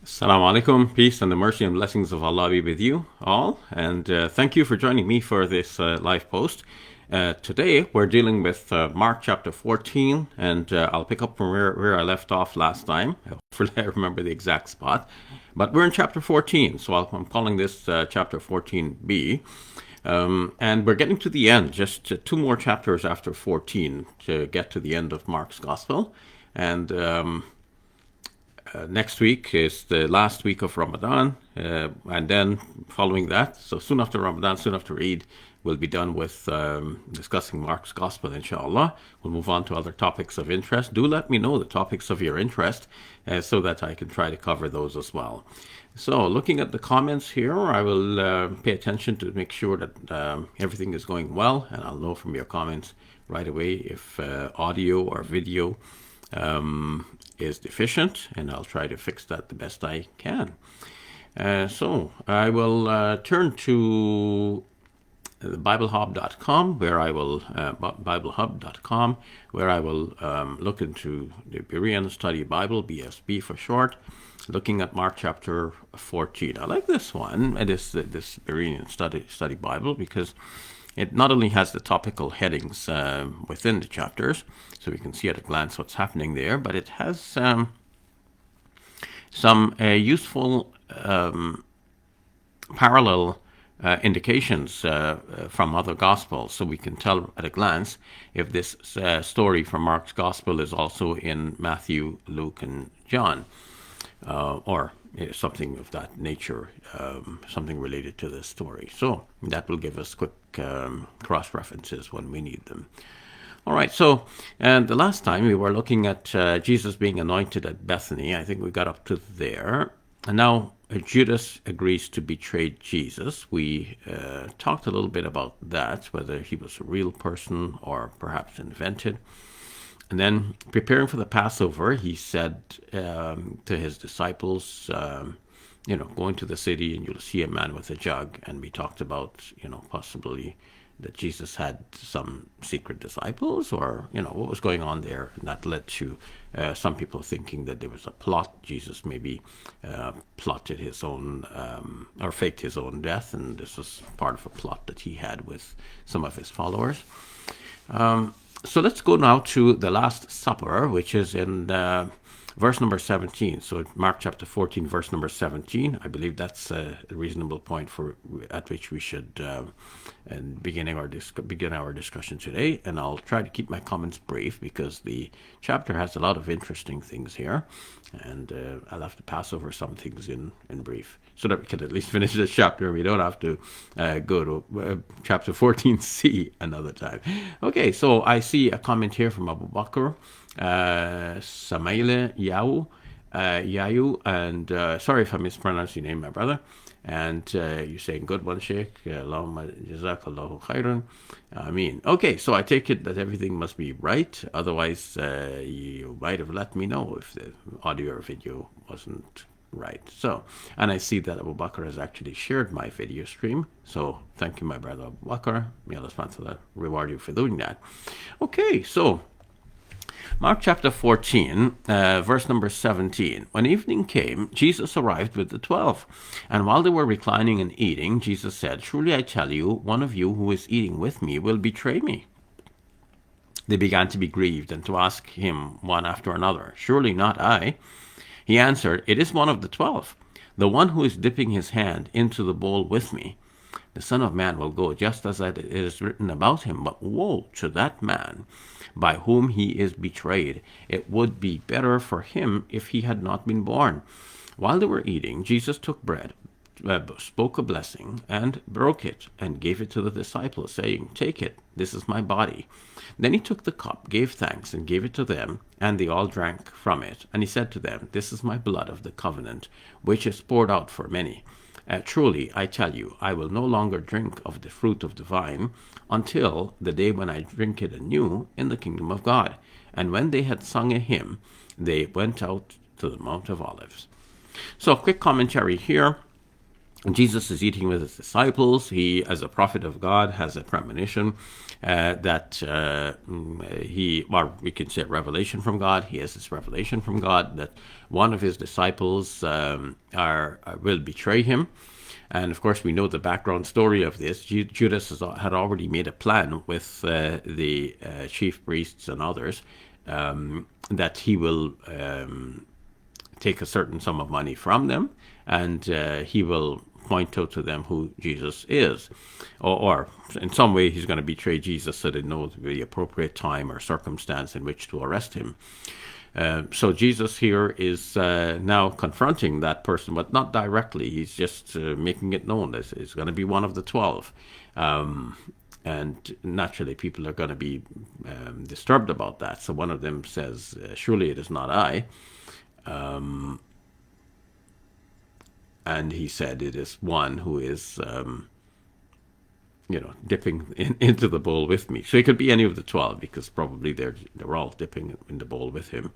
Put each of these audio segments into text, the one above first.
Assalamu alaikum, peace and the mercy and blessings of Allah be with you all. And thank you for joining me for this live post. Today we're dealing with Mark chapter 14, and I'll pick up from where I left off last time. Hopefully I remember the exact spot. But we're in chapter 14, so I'm calling this chapter 14b. And we're getting to the end, just two more chapters after 14 to get to the end of Mark's Gospel. And next week is the last week of Ramadan, and then following that, so soon after Ramadan, soon after Eid, we'll be done with discussing Mark's Gospel, inshallah. We'll move on to other topics of interest. Do let me know the topics of your interest so that I can try to cover those as well. So, looking at the comments here, I will pay attention to make sure that everything is going well, and I'll know from your comments right away if audio or video is deficient, and I'll try to fix that the best I can. So I will turn to BibleHub.com, where I will BibleHub.com, where I will look into the Berean Study Bible, BSB for short, looking at Mark chapter 14. I like this one, this Berean Study Bible, because it not only has the topical headings within the chapters, so we can see at a glance what's happening there, but it has some useful parallel indications from other Gospels, so we can tell at a glance if this story from Mark's Gospel is also in Matthew, Luke, and John, or something of that nature, something related to this story. So that will give us quick cross-references when we need them. All right, so and the last time we were looking at Jesus being anointed at Bethany. I think we got up to there. And now Judas agrees to betray Jesus. We talked a little bit about that, whether he was a real person or perhaps invented. And then, preparing for the Passover, he said to his disciples, go into the city and you'll see a man with a jug. And we talked about, possibly that Jesus had some secret disciples, or, what was going on there. And that led to some people thinking that there was a plot. Jesus maybe plotted his own, or faked his own death. And this was part of a plot that he had with some of his followers. So let's go now to the Last Supper, which is in verse number 17. So Mark chapter 14, verse number 17. I believe that's a reasonable point at which we should begin our discussion today. And I'll try to keep my comments brief because the chapter has a lot of interesting things here. And I'll have to pass over some things in brief, so that we can at least finish this chapter. We don't have to go to chapter 14c another time. Okay, so I see a comment here from Abu Bakr, Samaile Yayu, and sorry if I mispronounced your name, my brother. And you're saying, good one, Sheikh. Allahumma jazakallahu khairan. Ameen. Okay, so I take it that everything must be right. Otherwise, you might have let me know if the audio or video wasn't right. So, and I see that Abu Bakr has actually shared my video stream. So, thank you, my brother Abu Bakr. May Allah subhanahu wa ta'ala reward you for doing that. Okay, so Mark chapter 14, verse number 17. When evening came, Jesus arrived with the 12. And while they were reclining and eating, Jesus said, "Truly I tell you, one of you who is eating with me will betray me." They began to be grieved and to ask him one after another, "Surely not I?" He answered, "It is one of the 12, the one who is dipping his hand into the bowl with me. The Son of Man will go just as it is written about him, but woe to that man by whom he is betrayed. It would be better for him if he had not been born." While they were eating, Jesus took bread, spoke a blessing, and broke it, and gave it to the disciples, saying, "Take it, this is my body." Then he took the cup, gave thanks, and gave it to them, and they all drank from it. And he said to them, "This is my blood of the covenant, which is poured out for many. Truly, I tell you, I will no longer drink of the fruit of the vine until the day when I drink it anew in the kingdom of God." And when they had sung a hymn, they went out to the Mount of Olives. So, a quick commentary here. And Jesus is eating with his disciples. He, as a prophet of God, has a premonition that or we can say revelation from God. He has this revelation from God that one of his disciples will betray him. And of course, we know the background story of this. Judas had already made a plan with the chief priests and others that he will take a certain sum of money from them, and he will point out to them who Jesus is. Or in some way, he's going to betray Jesus so they know the appropriate time or circumstance in which to arrest him. So Jesus here is now confronting that person, but not directly. He's just making it known that it's going to be one of the 12. And naturally, people are going to be disturbed about that. So one of them says, surely it is not I. And he said, it is one who is, dipping into the bowl with me. So it could be any of the 12, because probably they're all dipping in the bowl with him.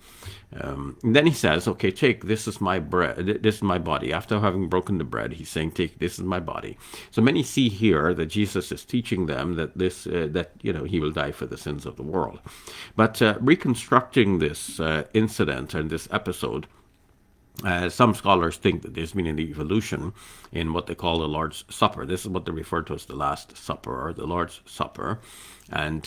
And then he says, okay, take, this is my bread, this is my body. After having broken the bread, he's saying, take, this is my body. So many see here that Jesus is teaching them that he will die for the sins of the world. But reconstructing this incident and this episode, some scholars think that there's been an evolution in what they call the Lord's Supper. This is what they refer to as the Last Supper or the Lord's Supper. And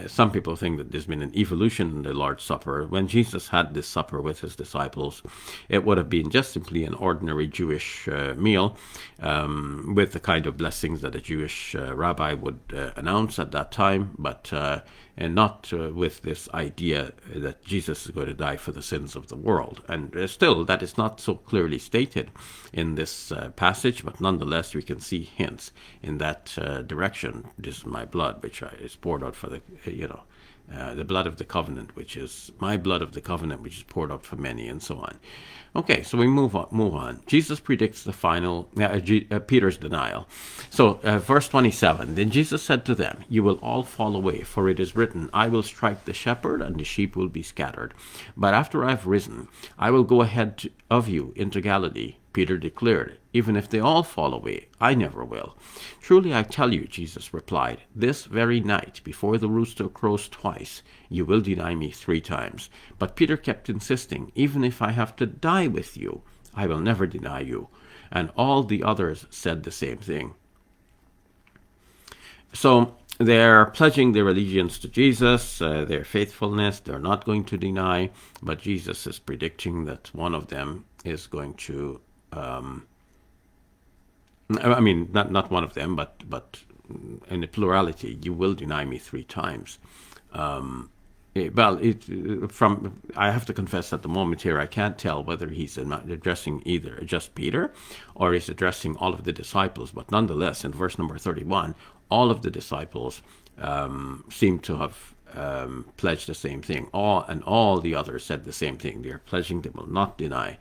some people think that there's been an evolution in the Lord's Supper. When Jesus had this supper with his disciples, it would have been just simply an ordinary Jewish meal with the kind of blessings that a Jewish rabbi would announce at that time, but and not with this idea that Jesus is going to die for the sins of the world. And still, that is not so clearly stated in this passage, but nonetheless, we can see hints in that direction. This is my blood, which is poured out for the blood of the covenant, which is my blood of the covenant, which is poured out for many, and so on. Okay, so we move on. Jesus predicts the final, Peter's denial. So verse 27, then Jesus said to them, you will all fall away, for it is written, I will strike the shepherd, and the sheep will be scattered. But after I have risen, I will go ahead of you into Galilee. Peter declared, even if they all fall away, I never will. Truly I tell you, Jesus replied, this very night, before the rooster crows twice, you will deny me 3 times. But Peter kept insisting, even if I have to die with you, I will never deny you. And all the others said the same thing. So they're pledging their allegiance to Jesus, their faithfulness, they're not going to deny, but Jesus is predicting that one of them is going to not one of them, but in the plurality, you will deny me 3 times. I have to confess at the moment here, I can't tell whether he's addressing either just Peter or he's addressing all of the disciples. But nonetheless, in verse number 31, all of the disciples seem to have pledged the same thing. All the others said the same thing. They are pledging they will not deny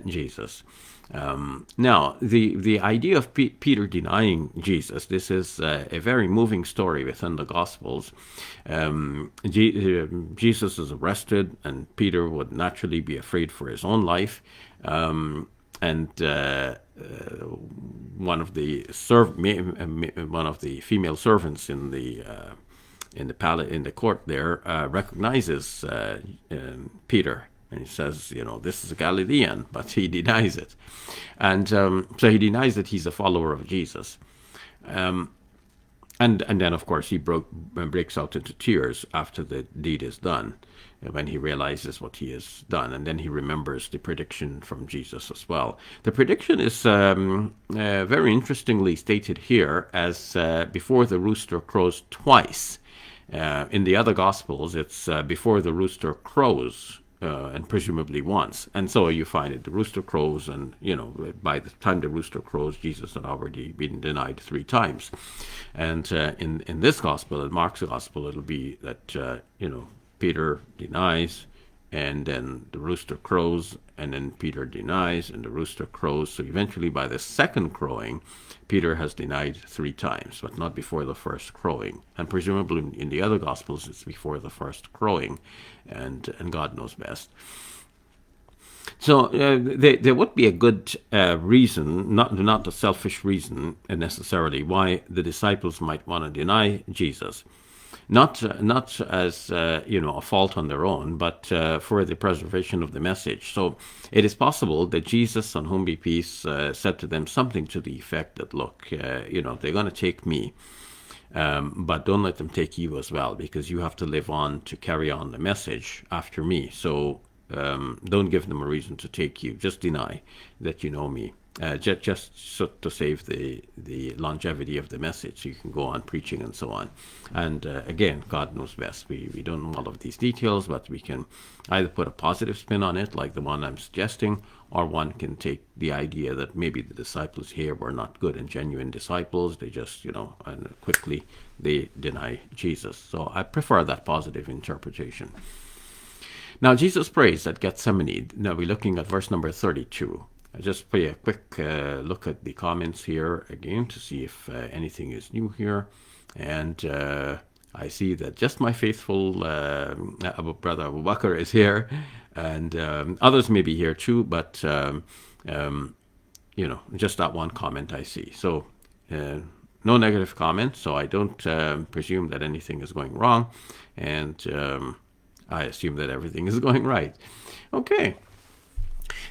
Jesus. Now, the idea of Peter denying Jesus, this is a very moving story within the Gospels. Jesus is arrested, and Peter would naturally be afraid for his own life. And one of the female servants in the court there recognizes Peter. And he says, this is a Galilean, but he denies it. And so he denies that he's a follower of Jesus. And then, of course, he breaks out into tears after the deed is done, when he realizes what he has done. And then he remembers the prediction from Jesus as well. The prediction is very interestingly stated here as before the rooster crows twice. In the other Gospels, it's before the rooster crows, and presumably once. And so you find it, the rooster crows, and, by the time the rooster crows, Jesus had already been denied 3 times. And in this Gospel, in Mark's Gospel, it'll be that, Peter denies, and then the rooster crows, and then Peter denies, and the rooster crows. So eventually, by the second crowing, Peter has denied 3 times, but not before the first crowing. And presumably in the other Gospels, it's before the first crowing, and God knows best. So there would be a good reason, not a selfish reason necessarily, why the disciples might want to deny Jesus. Not as a fault on their own, but for the preservation of the message. So it is possible that Jesus, on whom be peace, said to them something to the effect that, look, they're going to take me, but don't let them take you as well, because you have to live on to carry on the message after me. So don't give them a reason to take you. Just deny that you know me. Just so to save the longevity of the message, so you can go on preaching and so on. And again, God knows best. We don't know all of these details, but we can either put a positive spin on it, like the one I'm suggesting, or one can take the idea that maybe the disciples here were not good and genuine disciples. They just, and quickly they deny Jesus. So I prefer that positive interpretation. Now, Jesus prays at Gethsemane. Now we're looking at verse number 32. I'll just play a quick look at the comments here again to see if anything is new here. And I see that just my faithful brother Abu Bakr is here, and others may be here too, but just that one comment I see. So no negative comments, so I don't presume that anything is going wrong, and I assume that everything is going right. Okay,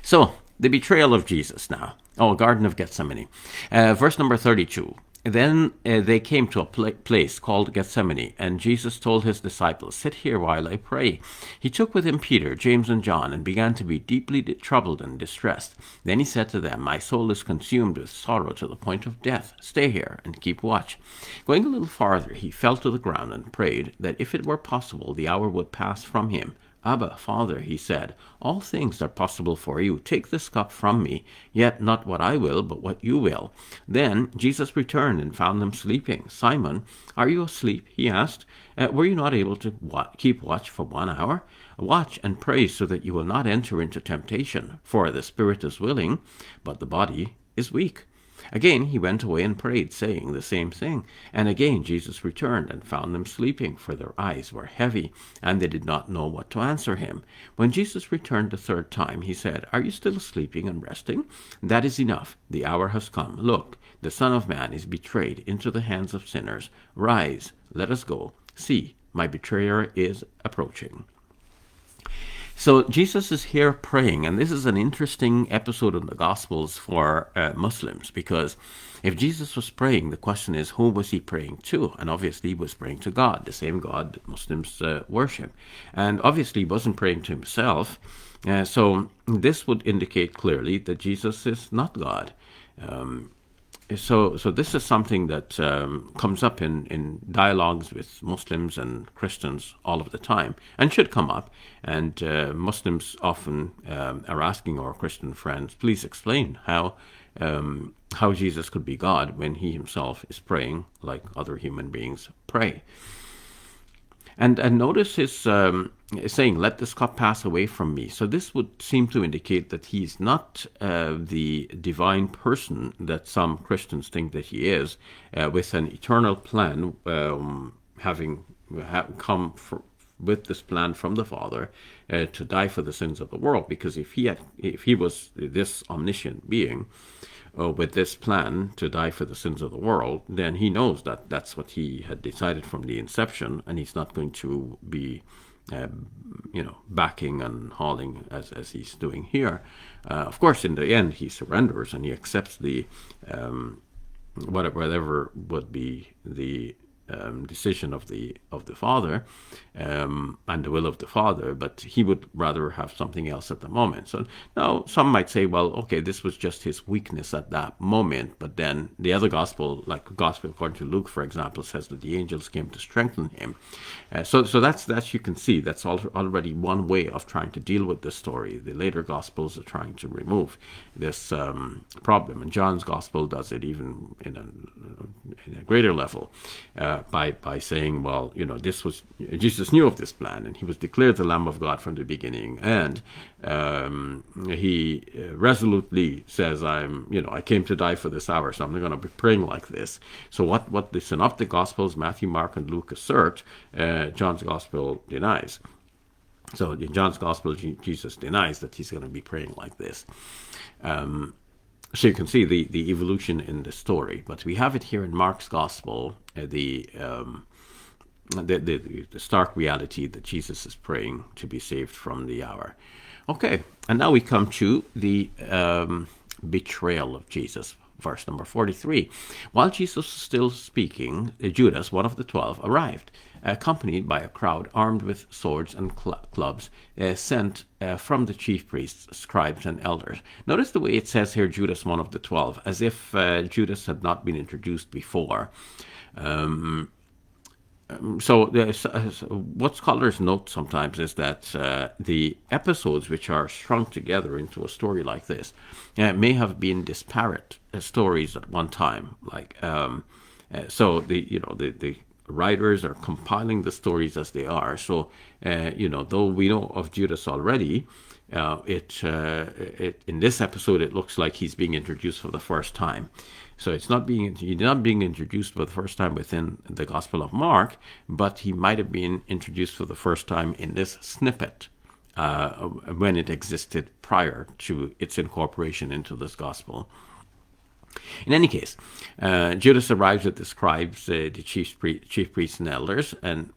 so the betrayal of Jesus now. Oh, Garden of Gethsemane. Verse number 32. Then they came to a place called Gethsemane, and Jesus told his disciples, sit here while I pray. He took with him Peter, James, and John, and began to be deeply troubled and distressed. Then he said to them, my soul is consumed with sorrow to the point of death. Stay here and keep watch. Going a little farther, he fell to the ground and prayed that if it were possible, the hour would pass from him. Abba, Father, he said, all things are possible for you. Take this cup from me, yet not what I will, but what you will. Then Jesus returned and found them sleeping. Simon, are you asleep? He asked. Were you not able to keep watch for 1 hour? Watch and pray so that you will not enter into temptation. For the spirit is willing, but the body is weak. Again he went away and prayed, saying the same thing. And again Jesus returned and found them sleeping, for their eyes were heavy, and they did not know what to answer him. When Jesus returned the third time, he said, are you still sleeping and resting? That is enough. The hour has come. Look, the Son of Man is betrayed into the hands of sinners. Rise, let us go. See, my betrayer is approaching. So Jesus is here praying, and this is an interesting episode in the Gospels for Muslims, because if Jesus was praying, the question is, who was he praying to? And obviously he was praying to God, the same God that Muslims worship. And obviously he wasn't praying to himself, so this would indicate clearly that Jesus is not God. So this is something that comes up in dialogues with Muslims and Christians all of the time, and should come up. And Muslims often are asking our Christian friends, please explain how Jesus could be God when he himself is praying like other human beings pray. And notice his saying, let this cup pass away from me. So this would seem to indicate that he's not the divine person that some Christians think that he is, with an eternal plan, having come with this plan from the Father to die for the sins of the world. Because if he was this omniscient being, with this plan to die for the sins of the world, then he knows that that's what he had decided from the inception, and he's not going to be, backing and hauling as he's doing here. Of course, in the end, he surrenders and he accepts the whatever would be the decision of the Father and the will of the Father, but he would rather have something else at the moment. So now some might say, well, okay, this was just his weakness at that moment, but then the other gospel, like the gospel according to Luke, for example, says that the angels came to strengthen him. So that's you can see that's already one way of trying to deal with this story. The later gospels are trying to remove this problem, and John's gospel does it even in a greater level. By saying, well, this was, Jesus knew of this plan, and he was declared the Lamb of God from the beginning, and he resolutely says, I came to die for this hour, so I'm not going to be praying like this. So what the Synoptic Gospels, Matthew, Mark, and Luke assert, John's Gospel denies. So in John's Gospel, Jesus denies that he's going to be praying like this. So you can see the evolution in the story. But we have it here in Mark's Gospel, the stark reality that Jesus is praying to be saved from the hour. Okay, and now we come to the betrayal of Jesus, verse number 43. While Jesus was still speaking, Judas, one of the 12, arrived, accompanied by a crowd armed with swords and clubs, sent from the chief priests, scribes, and elders. Notice the way it says here, Judas, one of the 12, as if Judas had not been introduced before. So what scholars note sometimes is that the episodes which are strung together into a story like this may have been disparate stories at one time. So the writers are compiling the stories as they are. So though we know of Judas already, in this episode it looks like he's being introduced for the first time. So he's not being introduced for the first time within the Gospel of Mark, but he might have been introduced for the first time in this snippet when it existed prior to its incorporation into this Gospel. In any case, Judas arrives at the scribes, the chief priests and elders, and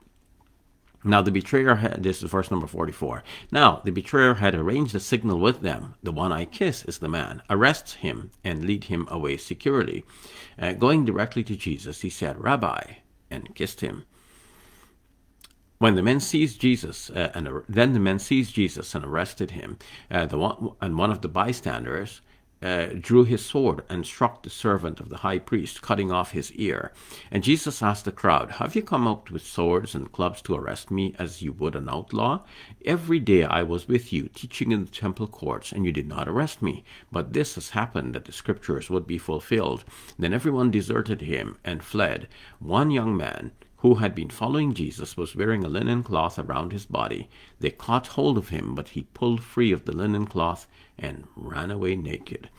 now the betrayer this is verse number 44. Now the betrayer had arranged a signal with them. The one I kiss is the man. Arrest him and lead him away securely. Going directly to Jesus, he said, Rabbi, and kissed him. When the men seized Jesus, then the men seized Jesus and arrested him. One of the bystanders drew his sword and struck the servant of the high priest, cutting off his ear. And Jesus asked the crowd, Have you come out with swords and clubs to arrest me as you would an outlaw? Every day I was with you, teaching in the temple courts, and you did not arrest me. But this has happened that the scriptures would be fulfilled. Then everyone deserted him and fled. One young man who had been following Jesus was wearing a linen cloth around his body. They caught hold of him, but he pulled free of the linen cloth and ran away naked.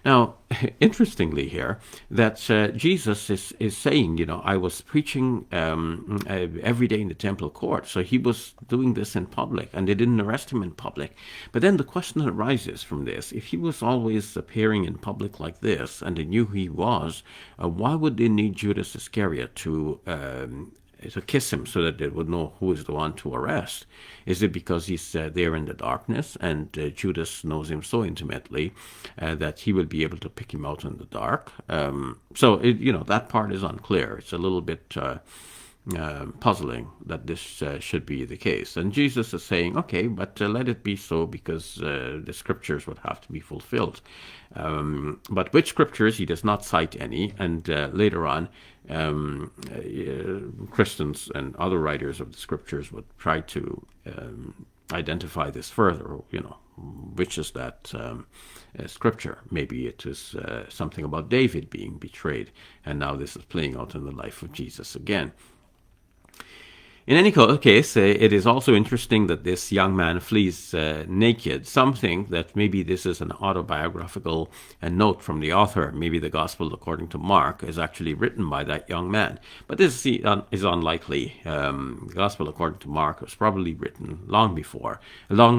Now, interestingly here, that Jesus is saying, I was preaching every day in the temple court. So he was doing this in public, and they didn't arrest him in public. But then the question arises from this. If he was always appearing in public like this, and they knew who he was, why would they need Judas Iscariot to kiss him so that they would know who is the one to arrest? Is it because he's there in the darkness and Judas knows him so intimately that he will be able to pick him out in the dark? That part is unclear. It's a little bit puzzling that this should be the case. And Jesus is saying, okay, but let it be so because the scriptures would have to be fulfilled. But which scriptures? He does not cite any. And later on, Christians and other writers of the scriptures would try to identify this further, which is that scripture. Maybe it is something about David being betrayed, and now this is playing out in the life of Jesus again. In any case, it is also interesting that this young man flees naked. Some think that maybe this is an autobiographical note from the author. Maybe the Gospel according to Mark is actually written by that young man. But this is unlikely. The Gospel according to Mark was probably written long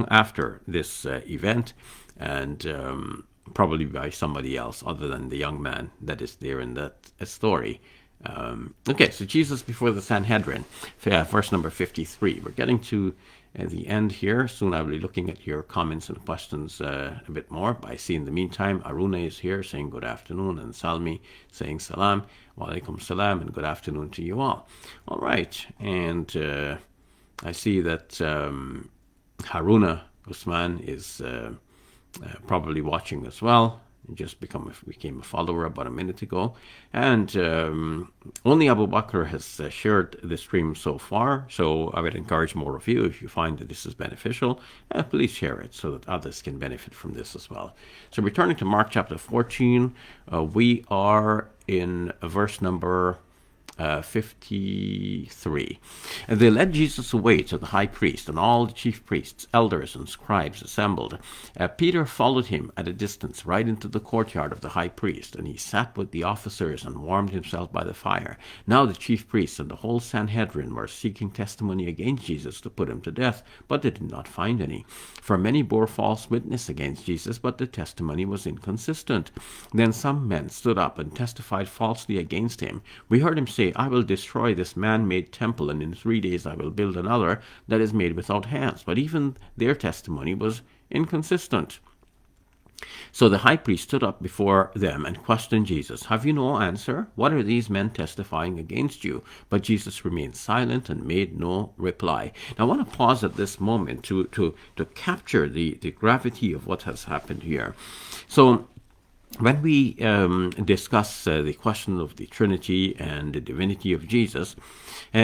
after this event, and probably by somebody else other than the young man that is there in that story. So Jesus before the Sanhedrin, verse number 53. We're getting to the end here. Soon I will be looking at your comments and questions a bit more. But I see in the meantime, Aruna is here saying good afternoon, and Salmi saying salam, wa alaikum salam, and good afternoon to you all. All right, and I see that Haruna Usman is probably watching as well. Just became a follower about a minute ago. And only Abu Bakr has shared the stream so far, so I would encourage more of you, if you find that this is beneficial, please share it so that others can benefit from this as well. So returning to Mark chapter 14, we are in verse number 53. And they led Jesus away to the high priest, and all the chief priests, elders, and scribes assembled. Peter followed him at a distance right into the courtyard of the high priest, and he sat with the officers and warmed himself by the fire. Now the chief priests and the whole Sanhedrin were seeking testimony against Jesus to put him to death, but they did not find any. For many bore false witness against Jesus, but the testimony was inconsistent. Then some men stood up and testified falsely against him. We heard him say, I will destroy this man-made temple, and in 3 days I will build another that is made without hands. But even their testimony was inconsistent. So the high priest stood up before them and questioned Jesus. Have you no answer? What are these men testifying against you? But Jesus remained silent and made no reply. Now I want to pause at this moment to capture the gravity of what has happened here. So when we discuss the question of the Trinity and the divinity of Jesus,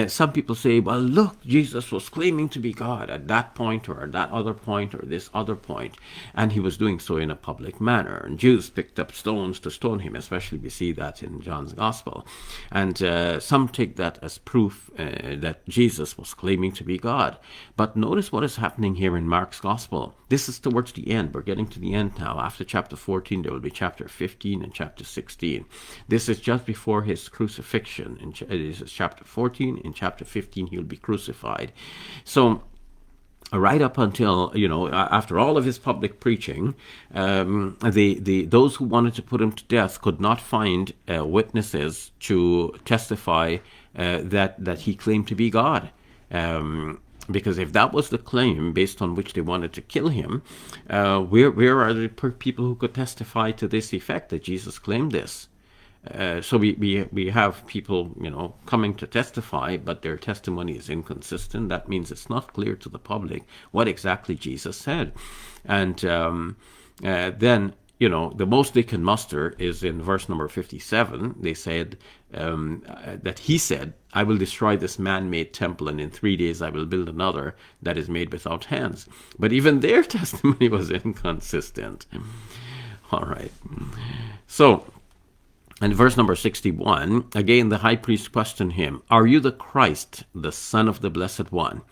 some people say, well, look, Jesus was claiming to be God at that point or at that other point or this other point, and he was doing so in a public manner. And Jews picked up stones to stone him, especially we see that in John's Gospel. And some take that as proof that Jesus was claiming to be God. But notice what is happening here in Mark's Gospel. This is towards the end. We're getting to the end now. After chapter 14, there will be chapter 15 and chapter 16. This is just before his crucifixion. This is chapter 14. In chapter 15, he'll be crucified. So right up until, after all of his public preaching, those who wanted to put him to death could not find witnesses to testify that he claimed to be God. Because if that was the claim based on which they wanted to kill him, where are the people who could testify to this effect, that Jesus claimed this? So we have people, coming to testify, but their testimony is inconsistent. That means it's not clear to the public what exactly Jesus said. And then, the most they can muster is in verse number 57. They said that he said, I will destroy this man-made temple, and in 3 days I will build another that is made without hands. But even their testimony was inconsistent. All right. So, in verse number 61, again the high priest questioned him, are you the Christ, the Son of the Blessed One?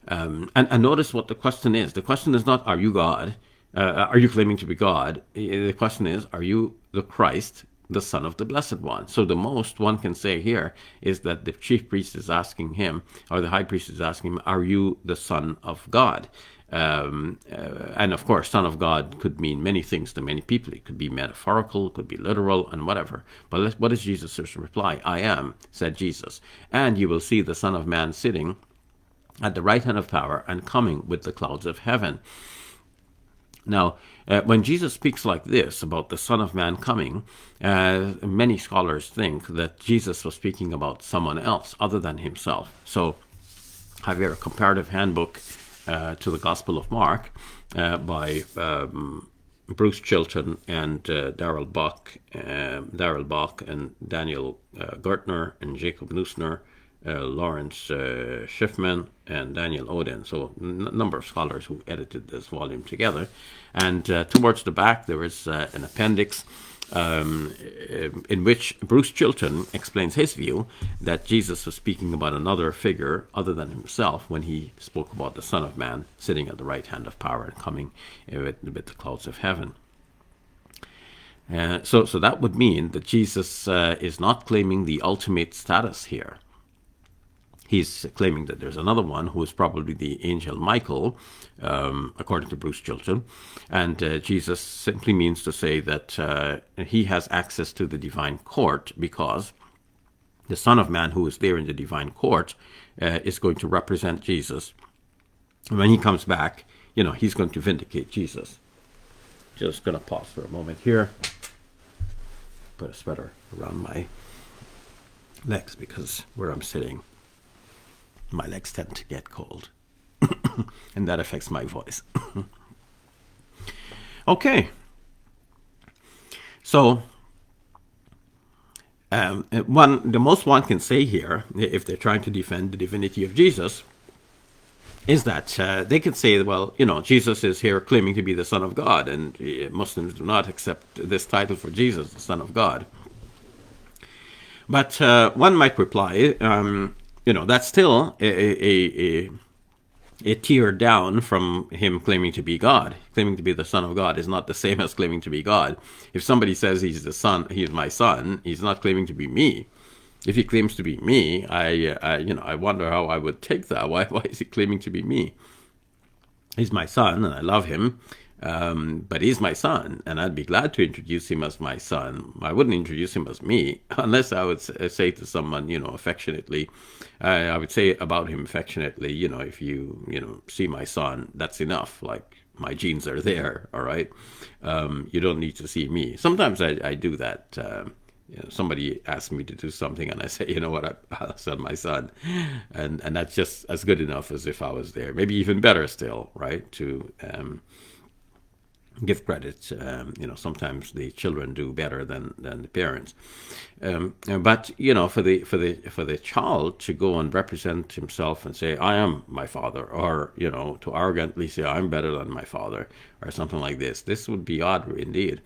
And notice what the question is. The question is not, are you God? Are you claiming to be God? The question is, are you the Christ, the Son of the Blessed One? So the most one can say here is that the chief priest is asking him, or the high priest is asking him, are you the Son of God? And of course, Son of God could mean many things to many people. It could be metaphorical, it could be literal, and whatever. But what is Jesus' reply? I am, said Jesus, and you will see the Son of Man sitting at the right hand of power and coming with the clouds of heaven. Now, when Jesus speaks like this about the Son of Man coming, many scholars think that Jesus was speaking about someone else other than himself. So, have here a comparative handbook to the Gospel of Mark by Bruce Chilton and Darrell Bach and Daniel Gertner and Jacob Neusner, Lawrence Schiffman and Daniel Oden. So a number of scholars who edited this volume together. And towards the back there is an appendix in which Bruce Chilton explains his view that Jesus was speaking about another figure other than himself when he spoke about the Son of Man sitting at the right hand of power and coming with the clouds of heaven. So that would mean that Jesus is not claiming the ultimate status here. He's claiming that there's another one who is probably the angel Michael, according to Bruce Chilton. And Jesus simply means to say that he has access to the divine court because the Son of Man who is there in the divine court is going to represent Jesus. And when he comes back, he's going to vindicate Jesus. Just going to pause for a moment here. Put a sweater around my legs because where I'm sitting, my legs tend to get cold, and that affects my voice. Okay. So, the most one can say here, if they're trying to defend the divinity of Jesus, is that they could say, well, Jesus is here claiming to be the Son of God, and Muslims do not accept this title for Jesus, the Son of God. But one might reply, that's still a tier down from him claiming to be God. Claiming to be the Son of God is not the same as claiming to be God. If somebody says he's the son, he's my son, he's not claiming to be me. If he claims to be me, I wonder how I would take that. Why is he claiming to be me? He's my son, and I love him. But he's my son, and I'd be glad to introduce him as my son. I wouldn't introduce him as me unless I would say to someone, affectionately. I would say about him affectionately, if you see my son, that's enough. Like, my genes are there, all right? You don't need to see me. Sometimes I do that. Somebody asks me to do something, and I say, you know what, I'll send my son, and that's just as good enough as if I was there. Maybe even better still, right? To give credit. Sometimes the children do better than the parents. But for the child to go and represent himself and say, "I am my father," or to arrogantly say, "I'm better than my father," or something like this. This would be odd indeed.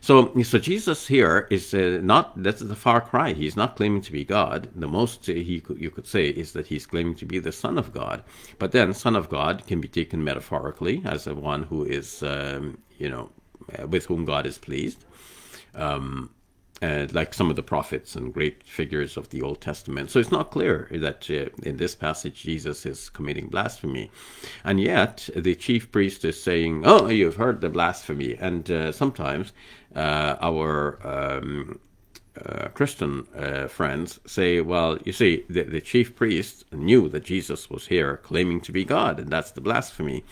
So Jesus here is not. That's a far cry. He's not claiming to be God. The most you could say is that he's claiming to be the Son of God. But then, Son of God can be taken metaphorically as one who is, with whom God is pleased. Like some of the prophets and great figures of the Old Testament. So it's not clear that in this passage Jesus is committing blasphemy. And yet the chief priest is saying, "Oh, you've heard the blasphemy." And sometimes our Christian friends say, well, you see, the chief priest knew that Jesus was here claiming to be God, and that's the blasphemy.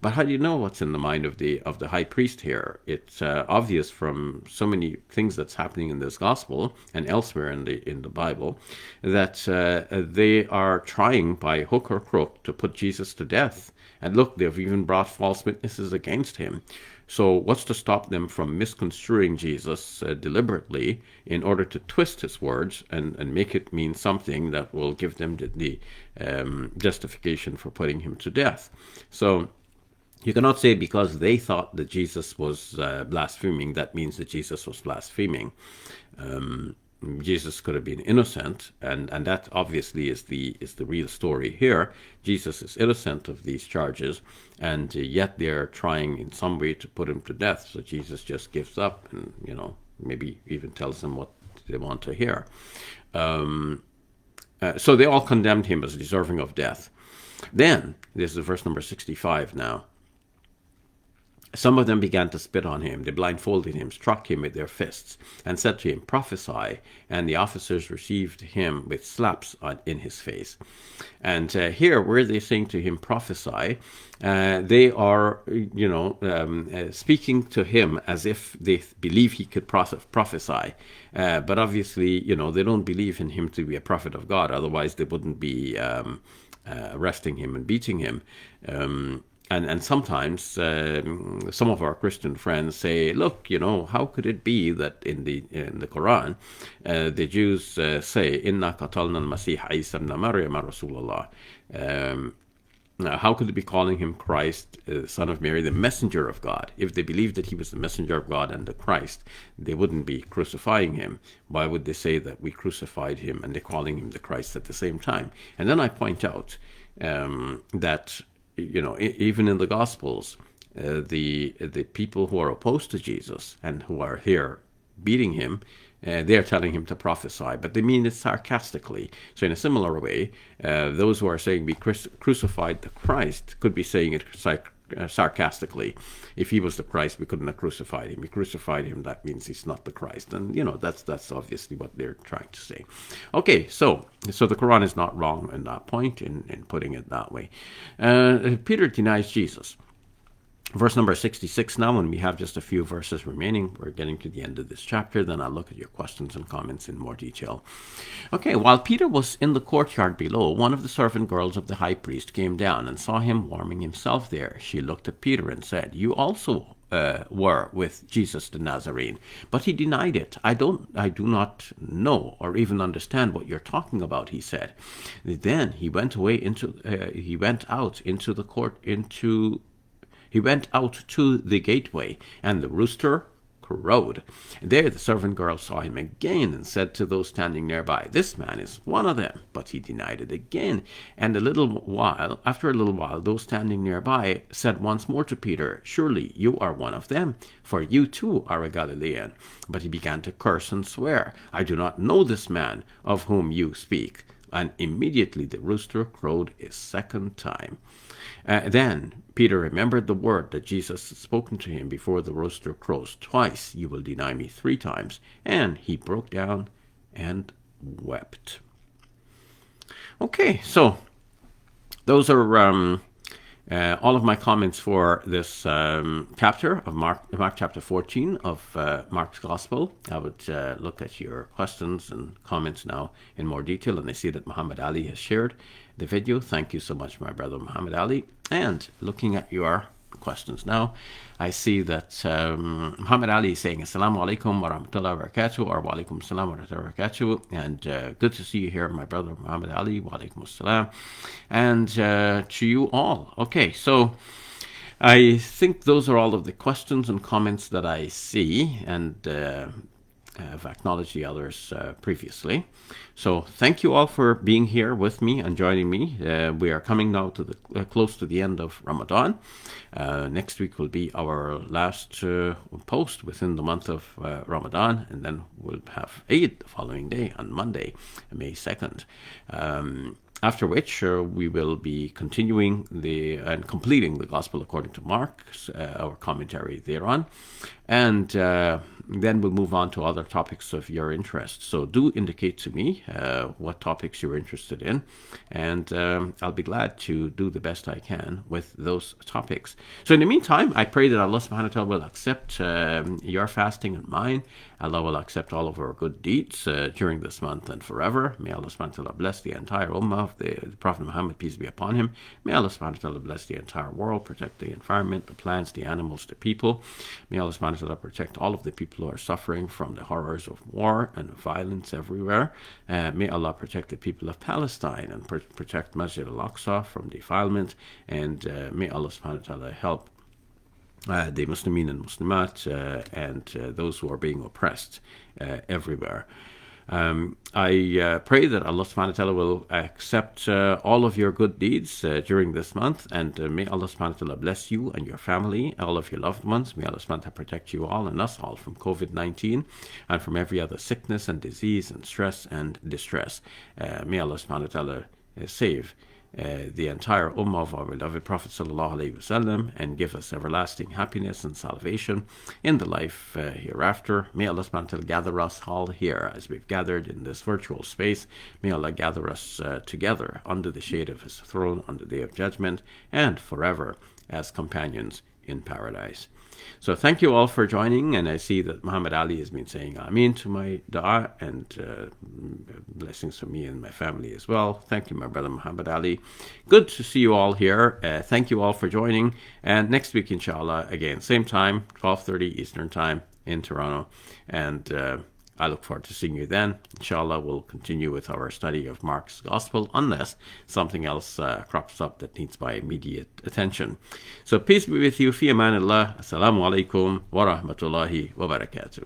But how do you know what's in the mind of the high priest here? It's obvious from so many things that's happening in this gospel and elsewhere in the Bible that they are trying by hook or crook to put Jesus to death. And look, they've even brought false witnesses against him. So what's to stop them from misconstruing Jesus deliberately in order to twist his words and make it mean something that will give them the justification for putting him to death? So you cannot say because they thought that Jesus was blaspheming, that means that Jesus was blaspheming. Jesus could have been innocent, and that obviously is the real story here. Jesus is innocent of these charges, and yet they're trying in some way to put him to death. So Jesus just gives up, and maybe even tells them what they want to hear. So they all condemned him as deserving of death. Then this is verse number 65 now. Some of them began to spit on him. They blindfolded him, struck him with their fists, and said to him, "Prophesy." And the officers received him with slaps in his face. And here, where they're saying to him, "Prophesy," they are, speaking to him as if they believe he could prophesy. But obviously, they don't believe in him to be a prophet of God. Otherwise, they wouldn't be arresting him and beating him. And sometimes some of our Christian friends say, look, how could it be that in the Quran, the Jews say, "Inna qatalna al-Masih Isa ibn Maryam Rasulullah." How could they be calling him Christ, son of Mary, the messenger of God? If they believed that he was the messenger of God and the Christ, they wouldn't be crucifying him. Why would they say that we crucified him and they're calling him the Christ at the same time? And then I point out that even in the Gospels, the people who are opposed to Jesus and who are here beating him, they're telling him to prophesy, but they mean it sarcastically. So in a similar way, those who are saying we crucified the Christ could be saying it sarcastically. If he was the Christ, we couldn't have crucified him. We crucified him, that means he's not the Christ. And, that's obviously what they're trying to say. Okay, so the Quran is not wrong in that point, in putting it that way. Peter denies Jesus. Verse number 66 now, and we have just a few verses remaining. We're getting to the end of this chapter. Then I'll look at your questions and comments in more detail. Okay, while Peter was in the courtyard below, one of the servant girls of the high priest came down and saw him warming himself there. She looked at Peter and said, "You also were with Jesus the Nazarene." But he denied it. I do not know or even understand what you're talking about," he said. Then he went out to the gateway, and the rooster crowed. And there the servant girl saw him again and said to those standing nearby, "This man is one of them." But he denied it again. And after a little while, those standing nearby said once more to Peter, "Surely you are one of them, for you too are a Galilean." But he began to curse and swear, "I do not know this man of whom you speak." And immediately the rooster crowed a second time. Then Peter remembered the word that Jesus had spoken to him before the rooster crows twice, "You will deny me 3 times." And he broke down and wept. Okay, so those are all of my comments for this chapter of Mark chapter 14 of Mark's Gospel. I would look at your questions and comments now in more detail, and I see that Muhammad Ali has shared the video. Thank you so much, my brother Muhammad Ali. And looking at your questions now, I see that Muhammad Ali is saying Assalamu alaikum wa rahmatullahi wa barakatuh, or wa alaikum salam wa rahmatullahi wa barakatuh, and good to see you here, my brother Muhammad Ali, wa alaikum salam, and to you all. Okay, so I think those are all of the questions and comments that I see, and I've acknowledged the others previously. So thank you all for being here with me and joining me. We are coming now to the close to the end of Ramadan. Next week will be our last post within the month of Ramadan, and then we'll have Eid the following day on Monday, May 2nd. After which we will be continuing and completing the Gospel according to Mark, our commentary thereon, and then we'll move on to other topics of your interest. So do indicate to me what topics you're interested in, and I'll be glad to do the best I can with those topics. So in the meantime, I pray that Allah subhanahu wa ta'ala will accept your fasting and mine. Allah will accept all of our good deeds during this month and forever. May Allah subhanahu wa ta'ala bless the entire ummah of the Prophet Muhammad, peace be upon him. May Allah subhanahu wa ta'ala bless the entire world, protect the environment, the plants, the animals, the people. May Allah subhanahu wa ta'ala protect all of the people who are suffering from the horrors of war and violence everywhere. May Allah protect the people of Palestine and protect Masjid al-Aqsa from defilement. And may Allah subhanahu wa ta'ala help the Muslimin and Muslimat and those who are being oppressed everywhere. I pray that Allah subhanahu wa ta'ala will accept all of your good deeds during this month, and may Allah subhanahu wa ta'ala bless you and your family, all of your loved ones. May Allah subhanahu wa ta'ala protect you all and us all from COVID-19 and from every other sickness and disease and stress and distress. May Allah subhanahu wa ta'ala save the entire ummah of our beloved Prophet sallallahu alaihi wasallam and give us everlasting happiness and salvation in the life hereafter. May Allah subhanahu wa ta'ala gather us all here as we've gathered in this virtual space. May Allah gather us together under the shade of His throne on the Day of Judgment and forever as companions in paradise. So thank you all for joining, and I see that Muhammad Ali has been saying Ameen to my dua, and blessings for me and my family as well. Thank you, my brother Muhammad Ali. Good to see you all here. Thank you all for joining, and next week, inshallah, again, same time, 12:30 Eastern Time in Toronto, and I look forward to seeing you then. Inshallah, we'll continue with our study of Mark's Gospel unless something else crops up that needs my immediate attention. So peace be with you. Fi amanillah. Assalamu alaikum wa rahmatullahi wa barakatuh.